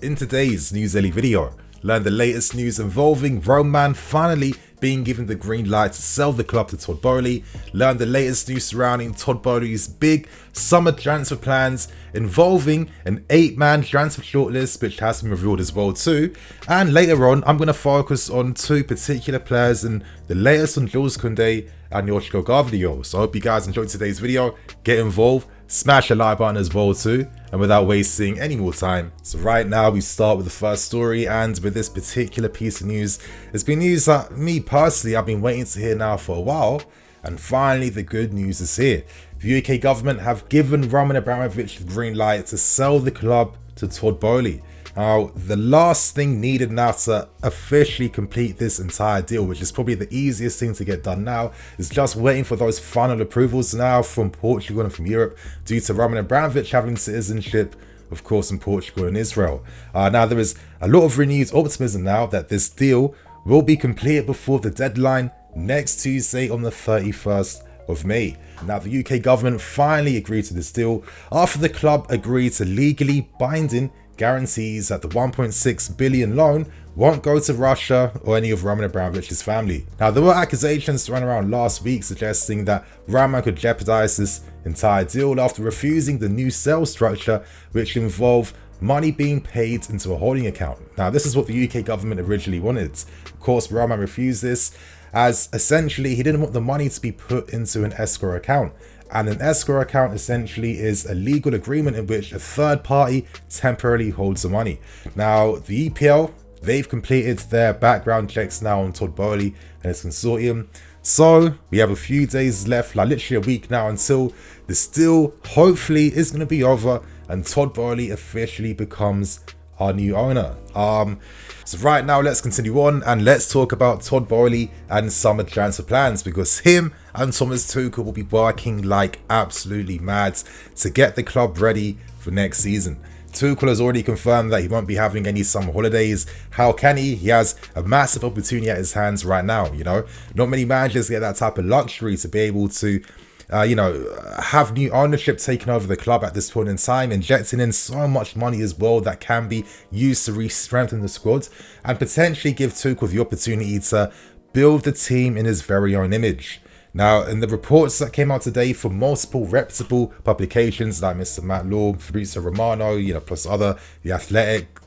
In today's News Daily video, learn the latest news involving Roman finally being given the green light to sell the club to Todd BOEHLY, learn the latest news surrounding Todd BOEHLY's big summer transfer plans involving an 8-man transfer shortlist which has been revealed as well too, and later on I'm going to focus on two particular players and the latest on Jules KOUNDE and gvardiol. So I hope you guys enjoyed today's video. Get involved, smash the like button as well too, and without wasting any more time, so right now we start with the first story. And with this particular piece of news, it's been news that me personally I've been waiting to hear now for a while, and finally the good news is here. The UK government have given Roman Abramovich the green light to sell the club to Todd BOEHLY. Now, the last thing needed now to officially complete this entire deal, which is probably the easiest thing to get done now, is just waiting for those final approvals now from Portugal and from Europe, due to Roman Abramovich having citizenship, of course, in Portugal and Israel. Now, there is a lot of renewed optimism now that this deal will be completed before the deadline next Tuesday on the 31st of May. Now, the UK government finally agreed to this deal after the club agreed to legally binding guarantees that the 1.6 billion loan won't go to Russia or any of Roman Abramovich's family. Now, there were accusations thrown around last week suggesting that Roman could jeopardize this entire deal after refusing the new sales structure, which involved money being paid into a holding account. Now, this is what the UK government originally wanted. Of course, Roman refused this, as essentially he didn't want the money to be put into an escrow account. And an escrow account essentially is a legal agreement in which a third party temporarily holds the money. Now, the EPL, they've completed their background checks now on Todd BOEHLY and his consortium. So we have a few days left, like literally a week now, until this deal hopefully is going to be over and Todd BOEHLY officially becomes our new owner. So right now let's continue on and let's talk about Todd BOEHLY and summer transfer plans, because him and Thomas Tuchel will be working like absolutely mad to get the club ready for next season. Tuchel has already confirmed that he won't be having any summer holidays. How can he? He has a massive opportunity at his hands right now. You know, not many managers get that type of luxury to be able to have new ownership taking over the club at this point in time, injecting in so much money as well that can be used to re-strengthen the squad and potentially give Tuchel the opportunity to build the team in his very own image. Now, in the reports that came out today from multiple reputable publications like Mr. Matt Law, Fabrizio Romano, plus other, The Athletic,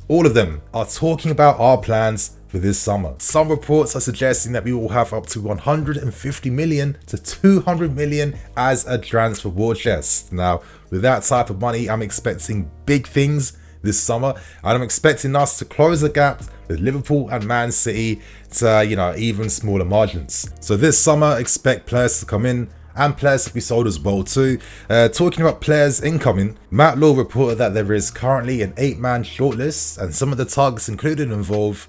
all of them are talking about our plans for this summer. Some reports are suggesting that we will have up to 150 million to 200 million as a transfer war chest. Now, with that type of money, I'm expecting big things this summer, and I'm expecting us to close the gap with Liverpool and Man City to, even smaller margins. So this summer, expect players to come in and players to be sold as well too. Talking about players incoming, Matt Law reported that there is currently an 8-man shortlist, and some of the targets included involve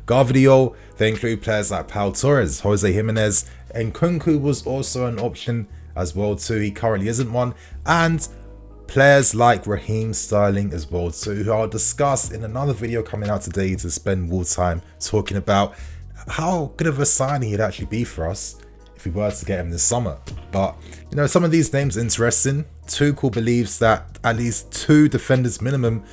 gvardiol. They include players like Pau Torres, Jose Jimenez, and Kunku was also an option as well too. He currently isn't one, and players like Raheem as well too, who I'll discuss in another video coming out today to spend more time talking about how good of a signing he'd actually be for us if we were to get him this summer. But some of these names are interesting. Tuchel believes that at least 2 defenders minimum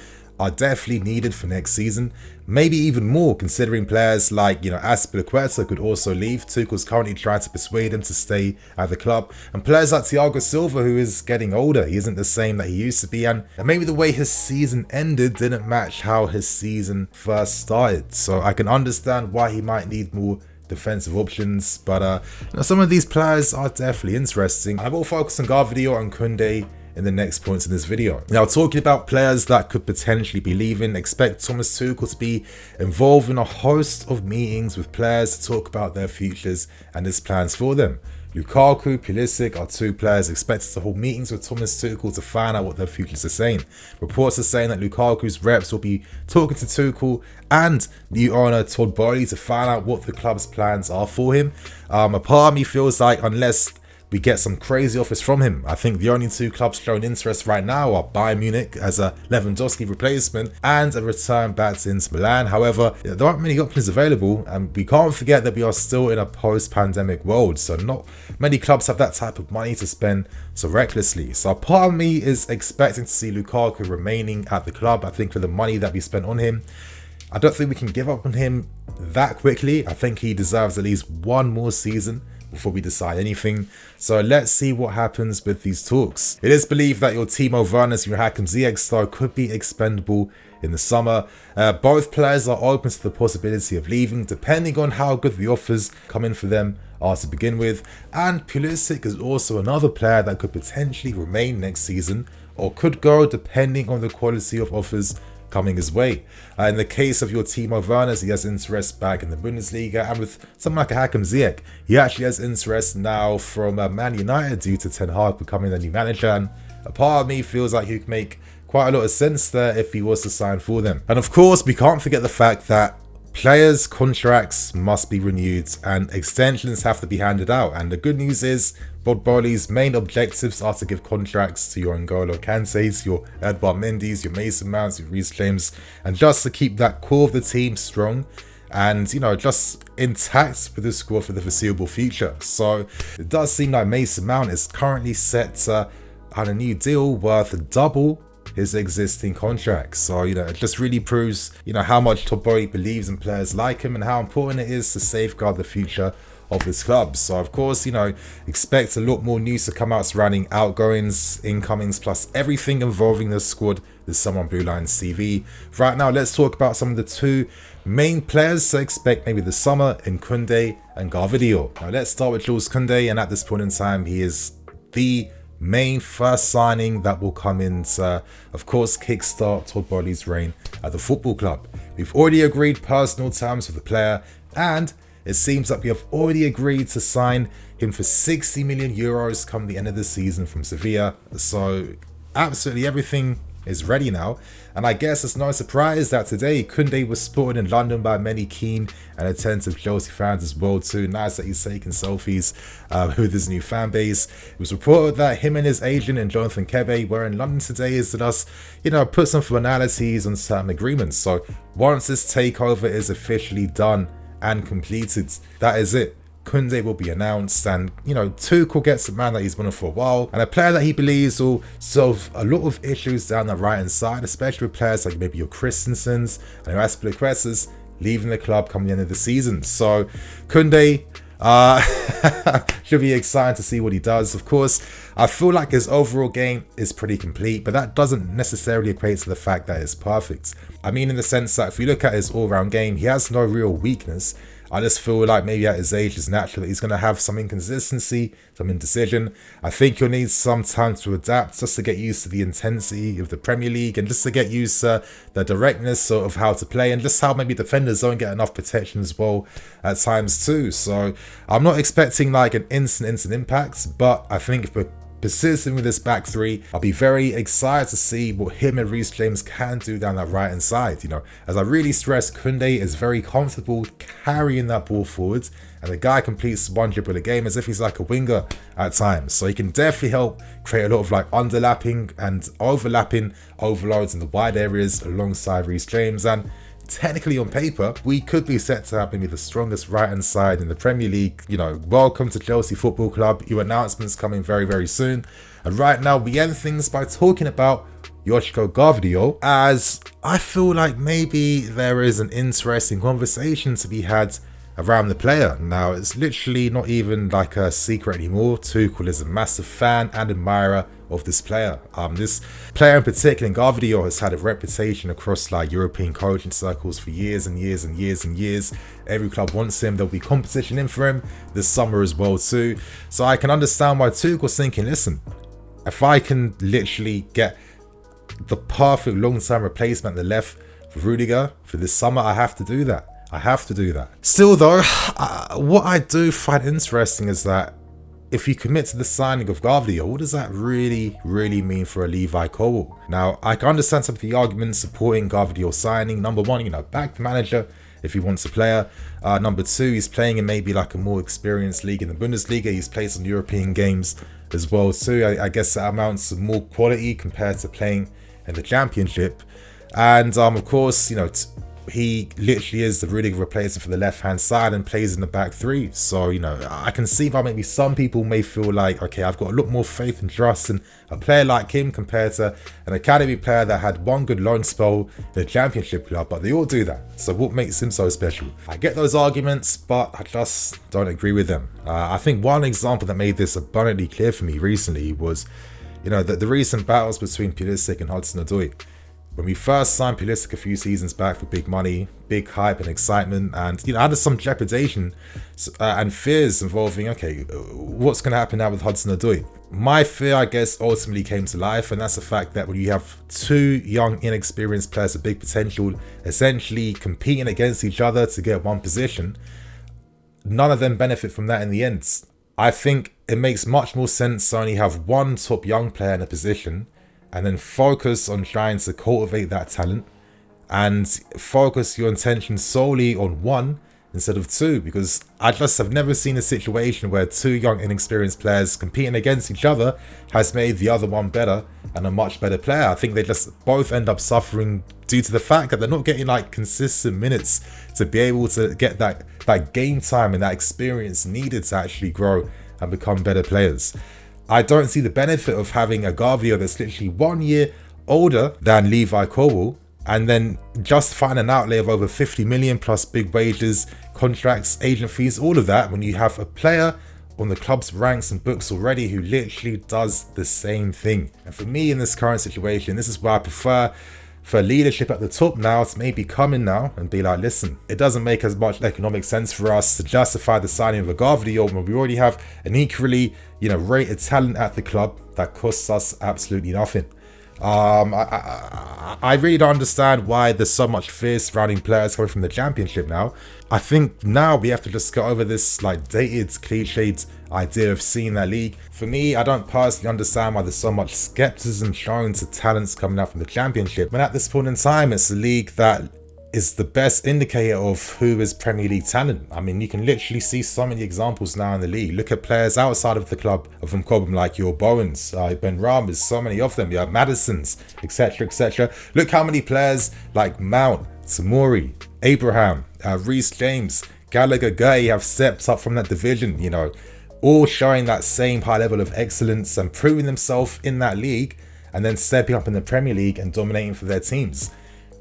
are definitely needed for next season, maybe even more, considering players like Azpilicueta could also leave. Tuchel's currently trying to persuade him to stay at the club, and players like Thiago Silva, who is getting older, he isn't the same that he used to be, and maybe the way his season ended didn't match how his season first started. So I can understand why he might need more defensive options, but some of these players are definitely interesting. I will focus on gvardiol and KOUNDE in the next points in this video. Now, talking about players that could potentially be leaving, expect Thomas Tuchel to be involved in a host of meetings with players to talk about their futures and his plans for them. Lukaku, Pulisic are 2 players expected to hold meetings with Thomas Tuchel to find out what their futures are saying. Reports are saying that Lukaku's reps will be talking to Tuchel and new owner Todd BOEHLY to find out what the club's plans are for him. A part of me feels like unless we get some crazy offers from him. I think the only two clubs showing interest right now are Bayern Munich as a Lewandowski replacement and a return back to Inter Milan. However, there aren't many options available, and we can't forget that we are still in a post-pandemic world, so not many clubs have that type of money to spend so recklessly. So part of me is expecting to see Lukaku remaining at the club. I think for the money that we spent on him, I don't think we can give up on him that quickly. I think he deserves at least one more season before we decide anything. So let's see what happens with these talks. It is believed that your Timo Werner's, your Hakim Ziyech star could be expendable in the summer. Both players are open to the possibility of leaving, depending on how good the offers come in for them are to begin with. And Pulisic is also another player that could potentially remain next season, or could go depending on the quality of offers coming his way. In the case of your Timo Werner, he has interest back in the Bundesliga, and with someone like a Hakim Ziyech, he actually has interest now from Man United due to Ten Hag becoming the new manager, and a part of me feels like he could make quite a lot of sense there if he was to sign for them. And of course, we can't forget the fact that players' contracts must be renewed and extensions have to be handed out. And the good news is BOEHLY's main objectives are to give contracts to your N'Golo Kantes, your Edouard Mendy's, your Mason Mounts, your Reece James, and just to keep that core of the team strong and, you know, just intact with the squad for the foreseeable future. So it does seem like Mason Mount is currently set on a new deal worth double his existing contract. So, you know, it just really proves, you know, how much Todd BOEHLY believes in players like him and how important it is to safeguard the future of his club. So of course, you know, expect a lot more news to come out surrounding outgoings, incomings, plus everything involving the squad this summer on Blue Line's CV. Right now, let's talk about some of the two main players to expect maybe this summer in Kounde and gvardiol. Now let's start with Jules Kounde, and at this point in time, he is the main first signing that will come in to, of course, kickstart Todd BOEHLY's reign at the football club. We've already agreed personal terms with the player, and it seems that we have already agreed to sign him for 60 million euros come the end of the season from Sevilla. So absolutely everything is ready now, and I guess it's no surprise that today Kounde was spotted in London by many keen and attentive Chelsea fans as well too. Nice that he's taking selfies with his new fan base. It was reported that him and his agent and Jonathan Kebe were in London today as to thus, you know, put some formalities on certain agreements. So once this takeover is officially done and completed, that is it. Kounde will be announced, and, you know, Tuchel gets a man that he's wanted for a while, and a player that he believes will solve a lot of issues down the right hand side, especially with players like maybe your Christensens and your Aspilicuetas leaving the club coming the end of the season. So Kounde should be exciting to see what he does. Of course, I feel like his overall game is pretty complete, but that doesn't necessarily equate to the fact that it's perfect. I mean, in the sense that if you look at his all-round game, he has no real weakness. I just feel like maybe at his age it's natural that he's going to have some inconsistency, some indecision. I think he'll need some time to adapt, just to get used to the intensity of the Premier League, and just to get used to the directness of how to play, and just how maybe defenders don't get enough protection as well at times too. So I'm not expecting like an instant impact, but I think if we're persisting with this back three, I'll be very excited to see what him and Reece James can do down that right hand side. You know, as I really stress, Kounde is very comfortable carrying that ball forwards, and the guy completes one dribble a game as if he's like a winger at times. So he can definitely help create a lot of like underlapping and overlapping overloads in the wide areas alongside Reece James. And technically on paper, we could be set to have maybe the strongest right hand side in the Premier League. You know, welcome to Chelsea Football Club. Your announcements coming very, very soon. And right now we end things by talking about Joško gvardiol, as I feel like maybe there is an interesting conversation to be had around the player. Now, it's literally not even like a secret anymore. Tuchel is a massive fan and admirer of this player. This player in particular, gvardiol, has had a reputation across like European coaching circles for years and years and years and years. Every club wants him. There'll be competition in for him this summer as well too. So I can understand why Tuchel's thinking, listen, if I can literally get the perfect long-term replacement at the left for Rudiger for this summer, I have to do that. I have to do that. Still though, what I do find interesting is that if you commit to the signing of gvardiol, what does that really mean for a Levi Colwill? Now, I can understand some of the arguments supporting gvardiol signing. Number one, you know, back the manager if he wants a player. Number two, he's playing in maybe like a more experienced league in the Bundesliga. He's played some European games as well too. I guess that amounts to more quality compared to playing in the Championship. And of course, you know, he literally is the really good replacement for the left-hand side and plays in the back three. So, you know, I can see why maybe some people may feel like, okay, I've got a lot more faith and trust in a player like him compared to an academy player that had one good loan spell in the Championship club, but they all do that. So what makes him so special? I get those arguments, but I just don't agree with them. I think one example that made this abundantly clear for me recently was, you know, the recent battles between Pulisic and Hudson-Odoi. When we first signed Pulisic a few seasons back for big money, big hype and excitement, and, you know, had some trepidation and fears involving, okay, what's going to happen now with Hudson-Odoi? My fear, I guess, ultimately came to life, and that's the fact that when you have two young, inexperienced players with big potential essentially competing against each other to get one position, none of them benefit from that in the end. I think it makes much more sense to only have one top young player in a position and then focus on trying to cultivate that talent and focus your attention solely on one instead of two, because I just have never seen a situation where two young inexperienced players competing against each other has made the other one better and a much better player. I think they just both end up suffering due to the fact that they're not getting like consistent minutes to be able to get that game time and that experience needed to actually grow and become better players. I don't see the benefit of having a gvardiol that's literally 1 year older than Levi Colwill and then justifying an outlay of over 50 million plus big wages, contracts, agent fees, all of that, when you have a player on the club's ranks and books already who literally does the same thing. And for me in this current situation, this is where I prefer for leadership at the top now to maybe come in now and be like, listen, it doesn't make as much economic sense for us to justify the signing of a gvardiol when we already have an equally, you know, rated talent at the club that costs us absolutely nothing. I really don't understand why there's so much fear surrounding players coming from the Championship now. I think now we have to just go over this like dated, cliched idea of seeing that league. For me, I don't personally understand why there's so much skepticism shown to talents coming out from the Championship, when at this point in time it's a league that is the best indicator of who is Premier League talent. I mean, you can literally see so many examples now in the league. Look at players outside of the club of Mkobum like your Bowens, Ben Ramas, so many of them. You have Madisons, etc, etc. Look how many players like Mount, Tamori, Abraham, Reece James, Gallagher, Gay have stepped up from that division, you know, all showing that same high level of excellence and proving themselves in that league and then stepping up in the Premier League and dominating for their teams.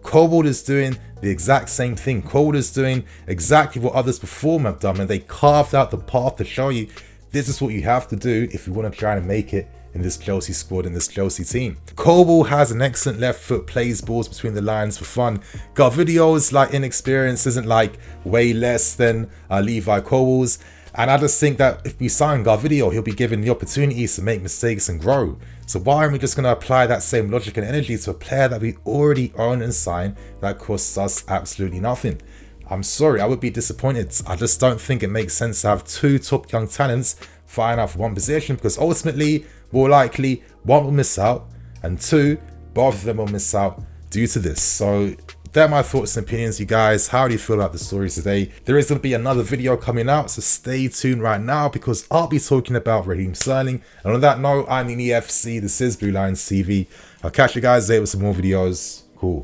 Colwill is doing the exact same thing. Colwill is doing exactly what others before him have done, and they carved out the path to show you this is what you have to do if you want to try and make it in this Chelsea squad, in this Chelsea team. Colwill has an excellent left foot, plays balls between the lines for fun. Gvardiol's like inexperience isn't like way less than Levi Colwill's. And I just think that if we sign gvardiol, he'll be given the opportunities to make mistakes and grow. So why aren't we just going to apply that same logic and energy to a player that we already own and sign that costs us absolutely nothing? I'm sorry, I would be disappointed. I just don't think it makes sense to have two top young talents fighting out for one position, because ultimately, more likely, one will miss out, and two, both of them will miss out due to this. So they're my thoughts and opinions, you guys. How do you feel about the stories today? There is going to be another video coming out, so stay tuned right now because I'll be talking about Raheem Sterling. And on that note, I'm in EFC. This is Blue Lions TV. I'll catch you guys later with some more videos. Cool.